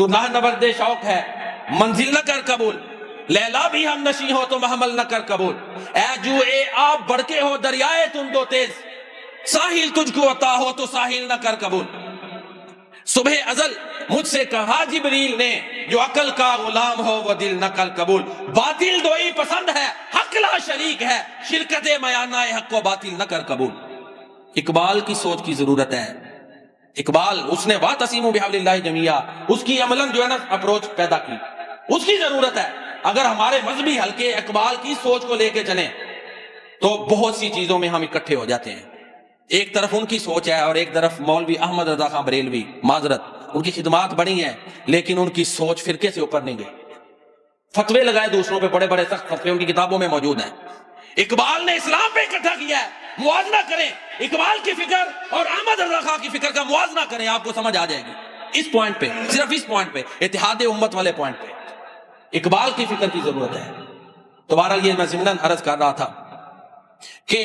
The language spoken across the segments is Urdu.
تو راہ نورد شوق ہے منزل نہ کر قبول، لیلا بھی ہم نشیں ہو تو محمل نہ کر قبول، اے جو اے آپ بڑکے ہو دریائے تم دو تیز، ساحل تجھ کو عطا ہو تو ساحل نہ کر قبول۔ صبح ازل مجھ سے کہا جبریل نے جو عقل کا غلام ہو وہ دل نہ کر قبول، باطل دوئی پسند ہے حق لا شریک ہے، شرکت میانہ حق و باطل نہ کر قبول۔ اقبال کی سوچ کی ضرورت ہے۔ اقبال اس نے وَاعْتَصِمُوا بِحَبْلِ اللَّهِ جَمِيعًا اس کی عملاً جو ہے نا اپروچ پیدا کی، اس کی ضرورت ہے۔ اگر ہمارے مذہبی حلقے اقبال کی سوچ کو لے کے چلیں تو بہت سی چیزوں میں ہم اکٹھے ہو جاتے ہیں۔ ایک طرف ان کی سوچ ہے اور ایک طرف مولوی احمد رضا خان بریلوی، معذرت ان کی خدمات بڑی ہیں لیکن ان کی سوچ فرقے سے اوپر نہیں گئی، فتوے لگائے دوسروں پہ، بڑے بڑے سخت فتوے ان کی کتابوں میں موجود ہیں۔ اقبال نے اسلام پہ اکٹھا کیا ہے۔ موازنہ کریں اقبال کی فکر اور احمد رضا خان کی فکر کا، موازنہ کریں، آپ کو سمجھ آ جائے گی اس پوائنٹ پہ، صرف اس پوائنٹ پہ، اتحاد امت والے پوائنٹ پہ اقبال کی فکر کی ضرورت ہے۔ تو بہرحال یہ میں ضمناً عرض کر رہا تھا کہ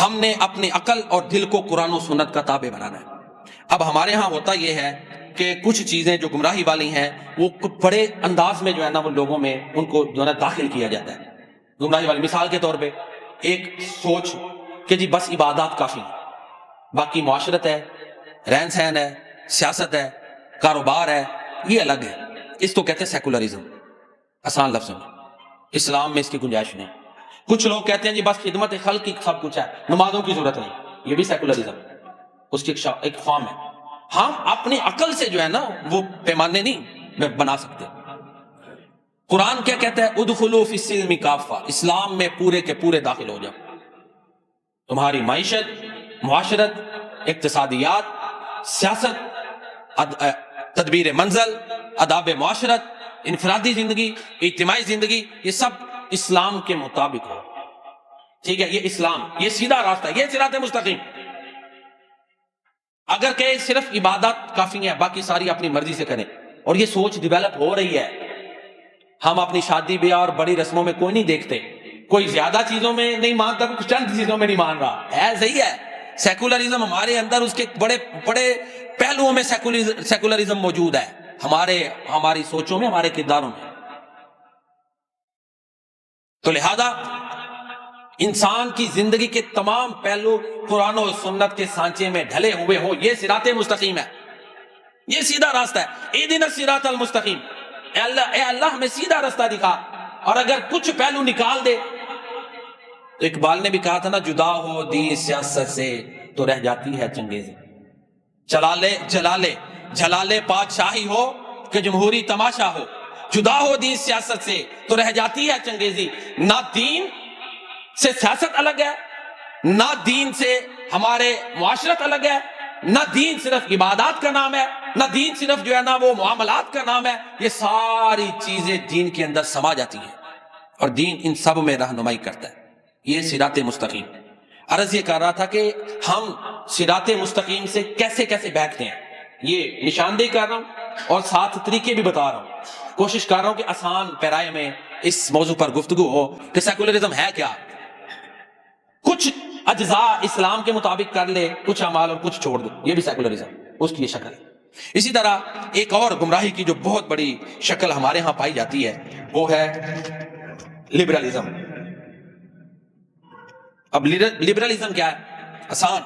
ہم نے اپنی عقل اور دل کو قرآن و سنت کا تابع بنانا ہے۔ اب ہمارے ہاں ہوتا یہ ہے کہ کچھ چیزیں جو گمراہی والی ہیں وہ بڑے انداز میں جو ہے نا وہ لوگوں میں ان کو جو ہے نا داخل کیا جاتا ہے گمراہی والی۔ مثال کے طور پہ ایک سوچ کہ جی بس عبادات کافی ہیں، باقی معاشرت ہے، رہن سہن ہے، سیاست ہے، کاروبار ہے، یہ الگ ہے۔ اس کو کہتے ہیں سیکولرزم، آسان لفظوں میں۔ اسلام میں اس کی گنجائش نہیں۔ کچھ لوگ کہتے ہیں جی بس خدمت خلق کی سب کچھ ہے، نمازوں کی ضرورت نہیں، یہ بھی سیکولرزم، اس کی ایک فارم ہے۔ ہم اپنی عقل سے جو ہے نا وہ پیمانے نہیں بنا سکتے۔ قرآن کیا کہتا ہے؟ ادخلوا فی السلم کافہ، اسلام میں پورے کے پورے داخل ہو جاؤ۔ تمہاری معیشت، معاشرت، اقتصادیات، سیاست، تدبیر منزل، آداب معاشرت، انفرادی زندگی، اجتماعی زندگی، یہ سب اسلام کے مطابق ہو۔ ٹھیک ہے، یہ اسلام، یہ سیدھا راستہ، یہ صراط مستقیم۔ اگر کہ صرف عبادت کافی ہے، باقی ساری اپنی مرضی سے کریں، اور یہ سوچ ڈیولپ ہو رہی ہے۔ ہم اپنی شادی بیاہ اور بڑی رسموں میں کوئی نہیں دیکھتے، کوئی زیادہ چیزوں میں نہیں مانتا، کوئی چند چیزوں میں نہیں مان رہا ہے، صحیح ہے۔ سیکولرزم ہمارے اندر اس کے بڑے بڑے پہلوؤں میں سیکولرزم موجود ہے، ہماری سوچوں میں، ہمارے کرداروں میں۔ تو لہذا انسان کی زندگی کے تمام پہلو قرآن و سنت کے سانچے میں ڈھلے ہوئے ہو، یہ صراط مستقیم ہے، یہ سیدھا راستہ ہے۔ اہدنا الصراط المستقیم، اے اللہ ہمیں سیدھا راستہ دکھا۔ اور اگر کچھ پہلو نکال دے تو اقبال نے بھی کہا تھا نا، جدا ہو دین سیاست سے تو رہ جاتی ہے چنگیزی، جلالے پادشاہی ہو کہ جمہوری تماشا ہو، جدا ہو دین سیاست سے تو رہ جاتی ہے چنگیزی۔ نہ دین سے سیاست الگ ہے، نہ دین سے ہمارے معاشرت الگ ہے، نہ دین صرف عبادات کا نام ہے، نہ دین صرف جو ہے نا وہ معاملات کا نام ہے۔ یہ ساری چیزیں دین کے اندر سما جاتی ہیں اور دین ان سب میں رہنمائی کرتا ہے۔ یہ صراط مستقیم۔ عرض یہ کر رہا تھا کہ ہم صراط مستقیم سے کیسے کیسے بہکتے ہیں، یہ نشاندہی کر رہا ہوں اور ساتھ طریقے بھی بتا رہا ہوں۔ کوشش کر رہا ہوں کہ آسان پیرائے میں اس موضوع پر گفتگو ہو کہ سیکولرزم ہے کیا۔ کچھ اجزاء اسلام کے مطابق کر لے، کچھ اعمال اور کچھ چھوڑ دو، یہ بھی سیکولرزم، اس کی یہ شکل ہے۔ اسی طرح ایک اور گمراہی کی جو بہت بڑی شکل ہمارے ہاں پائی جاتی ہے وہ ہے لبرلزم۔ اب لبرلزم کیا ہے؟ آسان،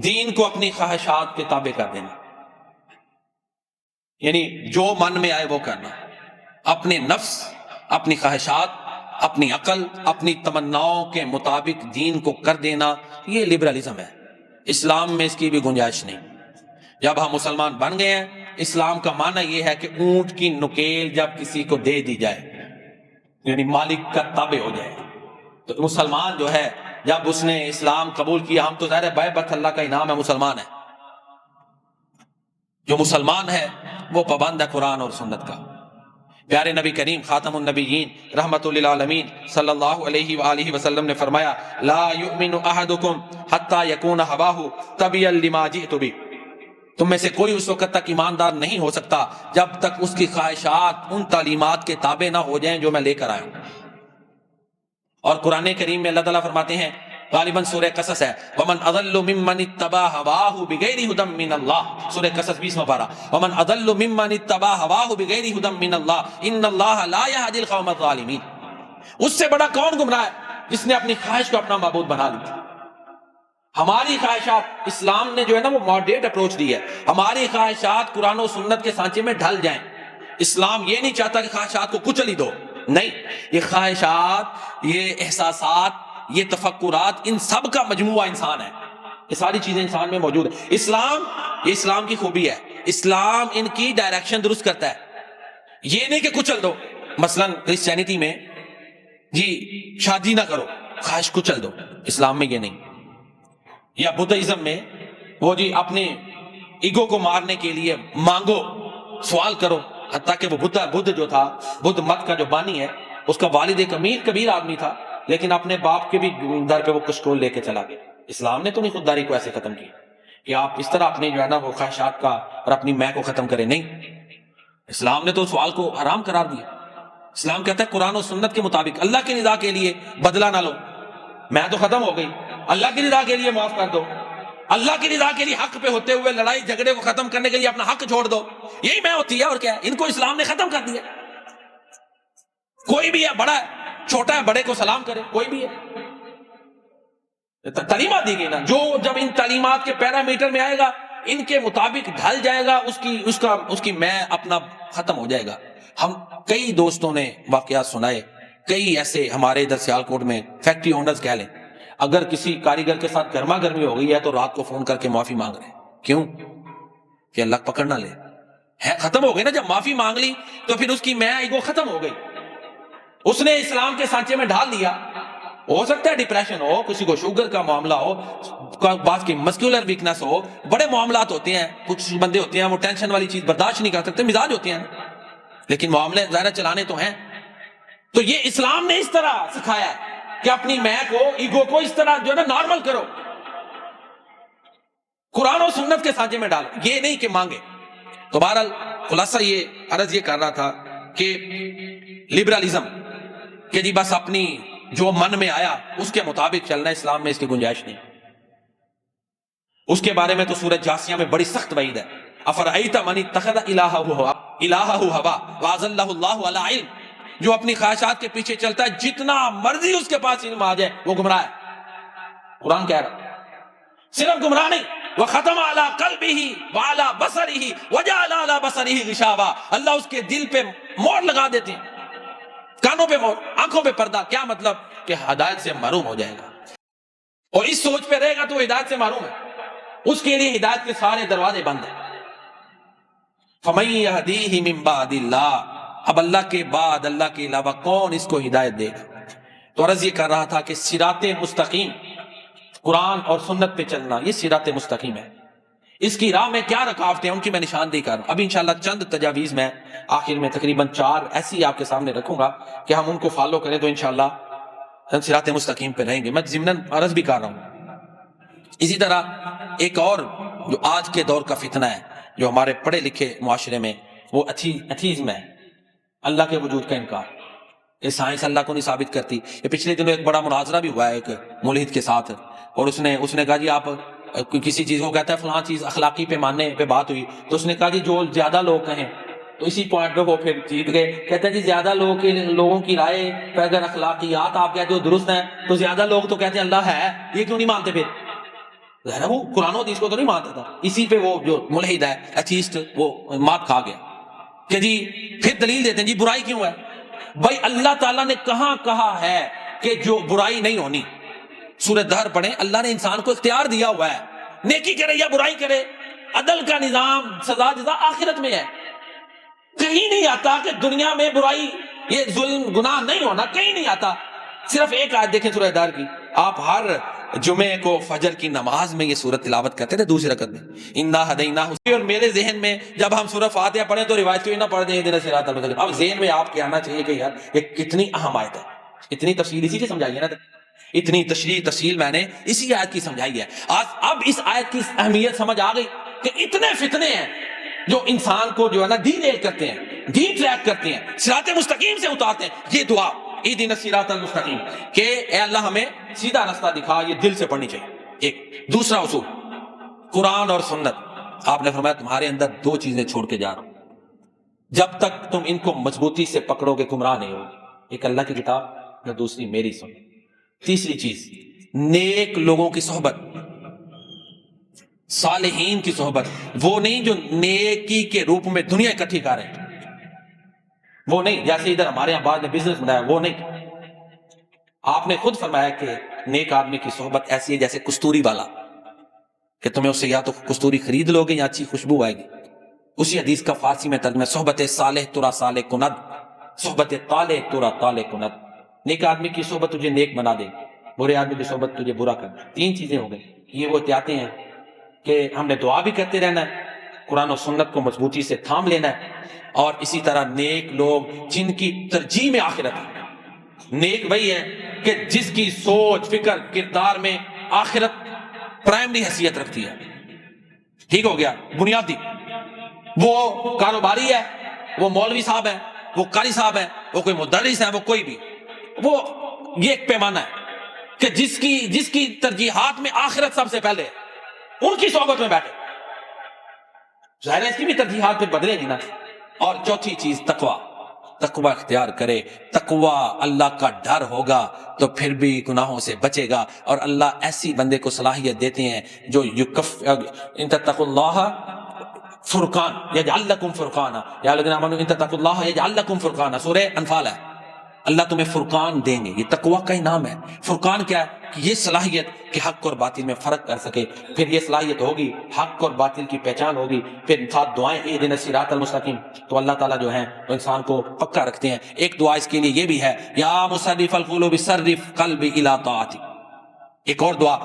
دین کو اپنی خواہشات کے تابع کر دینا، یعنی جو من میں آئے وہ کرنا، اپنے نفس، اپنی خواہشات، اپنی عقل، اپنی تمناؤں کے مطابق دین کو کر دینا، یہ لبرلزم ہے۔ اسلام میں اس کی بھی گنجائش نہیں۔ جب ہم مسلمان بن گئے ہیں، اسلام کا معنی یہ ہے کہ اونٹ کی نکیل جب کسی کو دے دی جائے، یعنی مالک کا تابع ہو جائے۔ تو مسلمان جو ہے جب اس نے اسلام قبول کیا، ہم تو ظاہر ہے بیعت اللہ کا انعام ہے، مسلمان ہے۔ جو مسلمان ہے وہ پابند ہے قرآن اور سنت کا۔ پیارے نبی کریم خاتم النبیین رحمت للعالمین صلی اللہ علیہ وآلہ وسلم نے فرمایا، لا یؤمن احدکم حتی یکون ہواہ تبعا لما جئت بہ، تم میں سے کوئی اس وقت تک ایماندار نہیں ہو سکتا جب تک اس کی خواہشات ان تعلیمات کے تابع نہ ہو جائیں جو میں لے کر آیا ہوں۔ اور قرآن کریم میں اللہ تعالیٰ فرماتے ہیں غالباً سورہ قصص ہے، ومن اضل ممن اتبع هواه بغیر هدى من اللہ، سورہ قصص 20واں پارہ، ومن اضل ممن اتبع هواه بغیر هدى من اللہ ان اللہ لا يهدي القوم الظالمین۔ اس سے بڑا کون گمراہ ہے جس نے اپنی خواہش کو اپنا معبود بنا لیا۔ ہماری خواہشات، اسلام نے جو ہے نا وہ ماڈریٹ اپروچ دی ہے، ہماری خواہشات قرآن و سنت کے سانچے میں ڈھل جائیں۔ اسلام یہ نہیں چاہتا کہ خواہشات کو کچل ہی دو، نہیں، یہ خواہشات، یہ احساسات، یہ تفکرات، ان سب کا مجموعہ انسان ہے، یہ ساری چیزیں انسان میں موجود ہیں۔ اسلام، یہ اسلام کی خوبی ہے، اسلام ان کی ڈائریکشن درست کرتا ہے، یہ نہیں کہ کچل دو۔ مثلا کرسچینٹی میں جی شادی نہ کرو، خواہش کچل دو، اسلام میں یہ نہیں۔ یا بدھزم میں وہ جی اپنے ایگو کو مارنے کے لیے مانگو، سوال کرو، حتیٰ کہ وہ بدھ جو تھا، بدھ مت کا جو بانی ہے، اس کا والد ایک امیر کبیر آدمی تھا، لیکن اپنے باپ کے بھی در پہ وہ کشکول لے کے چلا گیا۔ اسلام نے تو نہیں خودداری کو ایسے ختم کیا کہ آپ اس طرح اپنے جو ہے نا وہ خواہشات کا اور اپنی میں کو ختم کریں، نہیں، اسلام نے تو سوال کو حرام قرار دیا۔ اسلام کہتا ہے قرآن و سنت کے مطابق اللہ کی رضا کے لیے بدلہ نہ لو، میں تو ختم ہو گئی، اللہ کی رضا کے لیے معاف کر دو، اللہ کی رضا کے لیے حق پہ ہوتے ہوئے لڑائی جھگڑے کو ختم کرنے کے لیے اپنا حق چھوڑ دو، یہی میں ہوتی ہے۔ اور کیا ہے، ان کو اسلام نے ختم کر دیا۔ کوئی بھی ہے، بڑا ہے چھوٹا ہے، بڑے کو سلام کرے، کوئی بھی ہے، تعلیمات دی گئی نا، جو جب ان تعلیمات کے پیرامیٹر میں آئے گا، ان کے مطابق ڈھل جائے گا، اس کی میں اپنا ختم ہو جائے گا۔ ہم کئی دوستوں نے واقعات سنائے، کئی ایسے ہمارے ادھر سیالکوٹ میں فیکٹری اونرز کہہ لیں، اگر کسی کاریگر کے ساتھ گرما گرمی ہو گئی ہے تو رات کو فون کر کے معافی مانگ رہے ہیں، کیوں؟ کہ اللہ پکڑ نہ لے، ہے ختم ہو گئی نا۔ جب معافی مانگ لی تو پھر اس کی میں ایگو ختم ہو گئی، اس نے اسلام کے سانچے میں ڈھال دیا۔ ہو سکتا ہے ڈپریشن ہو، کسی کو شوگر کا معاملہ ہو، بعض کی مسکولر ویکنس ہو، بڑے معاملات ہوتے ہیں، کچھ بندے ہوتے ہیں وہ ٹینشن والی چیز برداشت نہیں کر سکتے، مزاج ہوتے ہیں، لیکن معاملے ظاہر چلانے تو ہیں۔ تو یہ اسلام نے اس طرح سکھایا ہے کہ اپنی میں کو، ایگو کو اس طرح جو ہے نا نارمل کرو، قرآن و سنت کے سانچے میں ڈالو، یہ نہیں کہ مانگے۔ تو بہرحال خلاصہ یہ عرض یہ کر رہا تھا کہ لبرلزم کہ جی بس اپنی جو من میں آیا اس کے مطابق چلنا، اسلام میں اس کی گنجائش نہیں۔ اس کے بارے میں تو سورہ جاسیہ میں بڑی سخت وعید ہے، افرأیت من اتخذ الہہ ہوا واضلہ اللہ علی علم، جو اپنی خواہشات کے پیچھے چلتا ہے، جتنا مرضی اس کے پاس علم آ جائے وہ گمراہ ہے۔ قرآن کہہ رہا صرف گمراہ نہیں، وختم علی قلبہ وعلی بصرہ وجعل علی بصرہ غشاوہ، اللہ اس کے دل پہ مہر لگا دیتے ہیں، کانوں پہ مہر، آنکھوں پہ پردہ۔ کیا مطلب؟ کہ ہدایت سے محروم ہو جائے گا، اور اس سوچ پہ رہے گا تو وہ ہدایت سے محروم ہے، اس کے لیے ہدایت کے سارے دروازے بند ہیں۔ فَمَن يَهْدِيهِ مِن بَعْدِ اللَّهِ، اب اللہ کے بعد اللہ کے علاوہ کون اس کو ہدایت دے گا؟ تو عرض یہ کر رہا تھا کہ صراط مستقیم، قرآن اور سنت پہ چلنا، یہ صراط مستقیم ہے۔ اس کی راہ میں کیا رکاوٹیں ہیں ان کی میں نشاندہی کر رہا ہوں۔ ابھی انشاءاللہ چند تجاویز میں آخر میں تقریباً 4 ایسی آپ کے سامنے رکھوں گا کہ ہم ان کو فالو کریں تو انشاءاللہ ہم صراط مستقیم پہ رہیں گے۔ میں ضمناً عرض بھی کر رہا ہوں۔ اسی طرح ایک اور جو آج کے دور کا فتنہ ہے، جو ہمارے پڑھے لکھے معاشرے میں، وہ ایتھیزم ہے، اللہ کے وجود کا انکار۔ یہ سائنس اللہ کو نہیں ثابت کرتی۔ یہ پچھلے دنوں ایک بڑا مناظرہ بھی ہوا ہے ایک ملحد کے ساتھ، اور اس نے کہا جی آپ کسی چیز کو کہتا ہے فلاں چیز اخلاقی پیمانے پہ بات ہوئی، تو اس نے کہا جی جو زیادہ لوگ کہیں، تو اسی پوائنٹ پہ وہ پھر جیت گئے۔ کہتا ہے جی زیادہ لوگوں کی رائے پہ اگر اخلاقیات آپ کہتے ہو درست ہیں تو زیادہ لوگ تو کہتے ہیں اللہ ہے، یہ کیوں نہیں مانتے؟ پھر ظاہر ہے وہ قرآن و حدیث کو تو نہیں مانتا تھا، اسی پہ وہ جو ملحد ہے ایتھیسٹ وہ مات کھا گیا کہ جی پھر دلیل دیتے ہیں جی برائی کیوں ہے۔ بھائی اللہ تعالیٰ نے کہاں کہا ہے کہ جو برائی نہیں ہونی؟ سورہ دہر پڑھیں، اللہ نے انسان کو اختیار دیا ہوا ہے، نیکی کرے یا برائی کرے، عدل کا نظام، سزا جزا آخرت میں ہے۔ کہیں نہیں آتا کہ دنیا میں برائی، یہ ظلم گناہ نہیں ہونا، کہیں نہیں آتا۔ صرف ایک آیت دیکھیں سورہ دہر کی، آپ ہر جمعے کو فجر کی نماز میں یہ سورت تلاوت کرتے تھے دوسری رکعت میں، انا ہدیناہ۔ اور میرے ذہن میں جب ہم سورہ فاتحہ پڑھیں تو روایت کیوں نہ پڑھ دیں اہدنا الصراط المستقیم، اب ذہن میں آپ کے آنا چاہیے کہ یار یہ کتنی اہم آیت ہے، اتنی تفصیل اسی کی سمجھائی ہے نا، اتنی تشریح تفصیل میں نے اسی آیت کی سمجھائی ہے۔ اب اس آیت کی اہمیت سمجھ آ گئی کہ اتنے فتنے ہیں جو انسان کو جو ہے نا ڈی ریل کرتے ہیں، ڈی ٹریک کرتے ہیں، صراط مستقیم سے اتارتے ہیں۔ یہ دعا اہدنا الصراط المستقیم کہ اے اللہ ہمیں سیدھا راستہ دکھا، یہ دل سے پڑھنی چاہیے۔ ایک دوسرا اصول قرآن اور سنت، آپ نے فرمایا تمہارے اندر دو چیزیں چھوڑ کے جا رہا ہوں، جب تک تم ان کو مضبوطی سے پکڑو گے گمراہ نہیں ہو، ایک اللہ کی کتاب اور دوسری میری سنت۔ تیسری چیز نیک لوگوں کی صحبت، صالحین کی صحبت، وہ نہیں جو نیکی کے روپ میں دنیا اکٹھی کر رہے ہیں، وہ نہیں جیسے ادھر ہمارے یہاں بعد نے بزنس بنایا، وہ نہیں۔ آپ نے خود فرمایا کہ نیک آدمی کی صحبت ایسی ہے جیسے کستوری والا، کہ تمہیں اس سے یا تو کستوری خرید لو گے یا اچھی خوشبو آئے گی۔ اسی حدیث کا فارسی میں ترجمہ صحبت صالح ترا صالح کند، صحبت طالح ترا طالح کند۔ نیک آدمی کی صحبت تجھے نیک بنا دے، برے آدمی کی صحبت تجھے برا کر دے۔ تین چیزیں ہو گئی، یہ وہ احتیاطیں ہیں کہ ہم نے دعا بھی کرتے رہنا ہے، قرآن و سنت کو مضبوطی سے تھام لینا ہے، اور اسی طرح نیک لوگ جن کی ترجیح میں آخرت ہے۔ نیک وہی ہے کہ جس کی سوچ فکر کردار میں آخرت پرائمری حیثیت رکھتی ہے۔ ٹھیک ہو گیا، بنیادی۔ وہ کاروباری ہے، وہ مولوی صاحب ہے، وہ قاری صاحب ہے، وہ کوئی مدرس ہے، وہ کوئی بھی، وہ یہ ایک پیمانہ ہے کہ جس کی ترجیحات میں آخرت سب سے پہلے ہے، ان کی صحبت میں بیٹھے۔ ظاہر ہے اس کی بھی ترجیحات پہ بدلے گی نا۔ اور چوتھی چیز تقوی، تقوی اختیار کرے۔ تقوی اللہ کا ڈر ہوگا تو پھر بھی گناہوں سے بچے گا، اور اللہ ایسی بندے کو صلاحیت دیتے ہیں جو ان تتقوا اللہ فرقان یجعل لکم فرقانا، یا الذین آمنوا ان تتقوا اللہ یجعل لکم فرقانا، سورہ انفال ہے۔ اللہ تمہیں فرقان دیں گے، یہ تقوی کا ہی نام ہے۔ فرقان کیا ہے؟ کہ یہ صلاحیت کہ حق اور باطل میں فرق کر سکے، پھر یہ صلاحیت ہوگی، حق اور باطل کی پہچان ہوگی، پھر ساتھ دعائیں اہدنا الصراط المستقیم، تو اللہ تعالیٰ جو ہیں وہ انسان کو پکا رکھتے ہیں۔ ایک دعا اس کے لیے یہ بھی ہے، یا مصرف القلوب صرف قلبی الی طاعتک۔ ایک اور دعا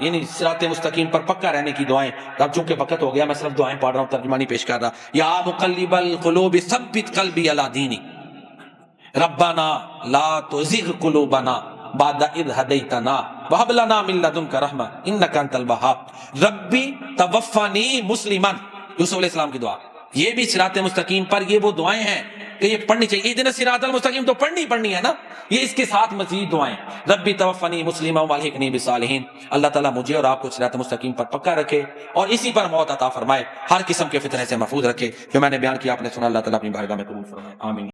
یعنی صراط مستقیم پر پکا رہنے کی دعائیں۔ اب چونکہ وقت ہو گیا میں صرف دعائیں پڑھ رہا ہوں، ترجمہ نہیں پیش کر رہا۔ یا مقلب القلوب ثبت قلبی علی دینک، ربنا لا تزغ قلوبنا بعد اذ ہدیتنا وہب لنا من لدنک رحمہ انک انت الوہاب ربی توفنی مسلما، یوسف علیہ السلام کی دعا۔ یہ بھی صراط مستقیم پر یہ وہ دعائیں ہیں کہ یہ پڑھنی چاہیے۔ اہدنا الصراط المستقیم تو پڑھنی ہے نا، یہ اس کے ساتھ مزید دعائیں، ربی توفنی مسلما والحقنی بالصالحین۔ اللہ تعالیٰ مجھے اور آپ کو صراط مستقیم پر پکا رکھے اور اسی پر موت عطا فرمائے، ہر قسم کے فتنے سے محفوظ رکھے۔ جو میں نے بیان کیا آپ نے سنا، اللہ تعالیٰ اپنی بارگاہ میں قبول فرمائے، آمین۔